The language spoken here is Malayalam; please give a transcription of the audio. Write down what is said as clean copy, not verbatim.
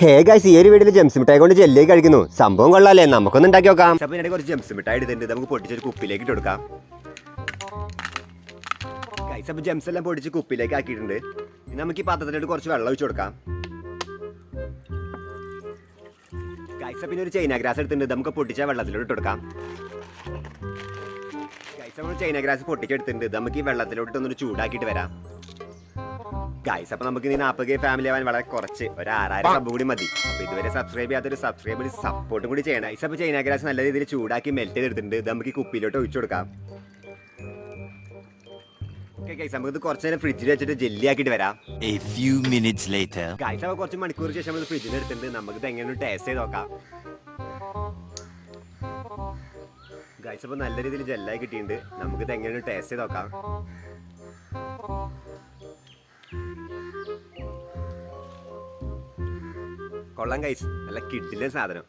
ഹേ ഗൈസ്, ഈ ഒരു വീട്ടിൽ ജെംസ് മിഠായി കൊണ്ട് ജെല്ലി കഴിക്കുന്നു. സംഭവം കൊള്ളാല്ലേ, നമുക്കൊന്ന് ഉണ്ടാക്കി നോക്കാം. അപ്പൊ ഇതിന്റെ കുറച്ച് ജെംസ് മിഠായി എടുത്തിട്ടുണ്ട്, നമുക്ക് പൊട്ടിച്ചൊരു കുപ്പിയിലേക്ക് ഇട്ട് കൊടുക്കാം. ഗൈസ്, അപ്പൊ ജെംസ് എല്ലാം പൊടിച്ച് കുപ്പിയിലേക്ക് ആക്കിയിട്ടുണ്ട്. ഇനി നമുക്ക് ഈ പാത്രത്തിലോട്ട് കുറച്ച് വെള്ളം ഒഴിച്ചു കൊടുക്കാം. ഗൈസ്, പിന്നെ ഒരു ചൈന ഗ്രാസ് എടുത്തിട്ടുണ്ട്, നമുക്ക് പൊട്ടിച്ച വെള്ളത്തിലോട്ട് ഇട്ട് കൊടുക്കാം. ഗൈസ്, നമ്മൾ ചൈന ഗ്രാസ് പൊട്ടിച്ചെടുത്തിട്ടുണ്ട്, നമുക്ക് ഈ വെള്ളത്തിലോട്ട് ഒന്നൊരു ചൂടാക്കിയിട്ട് വരാം. ഗൈസ്, അപ്പൊ നമുക്ക് ഇനി 40K ഫാമിലി ആവാൻ വളരെ കുറച്ച് ഒരു 6000 സബ് കൂടി മതി. അപ്പൊ ഇതുവരെ സബ്സ്ക്രൈബ് ചെയ്യാത്തൊരു സബ്സ്ക്രൈബ് സപ്പോർട്ടും കൂടി ചെയ്യണം. ഗൈസ്, അപ്പൊ ചൈന ഗ്രാസ് നല്ല രീതിയിൽ ചൂടാക്കി മെൽറ്റ് ചെയ്തെടുത്തിട്ടുണ്ട്, നമുക്ക് ഈ കുപ്പിയിലോട്ട് ഒഴിച്ചു കൊടുക്കാം. ഓക്കെ ഗൈസ്, നമുക്ക് കുറച്ച് നേരം ഫ്രിഡ്ജിൽ വെച്ചിട്ട് ജെല്ലി ആക്കിയിട്ട് വരാം. ഗൈസ്, അപ്പൊ കുറച്ച് മണിക്കൂർ ശേഷം നമ്മൾ ഫ്രിഡ്ജിൽ നിന്ന് എടുത്തിട്ടുണ്ട്, നമുക്ക് എങ്ങനെ ടേസ്റ്റ് ചെയ്ത് നോക്കാം. ഗൈസ്, അപ്പൊ നല്ല രീതിയിൽ ജെല്ലായി കിട്ടിയിട്ടുണ്ട്, നമുക്ക് എങ്ങനെ ടേസ്റ്റ് ചെയ്ത് നോക്കാം. കൊള്ളാം ഗൈസ്, നല്ല കിഡിലെ സാധനം.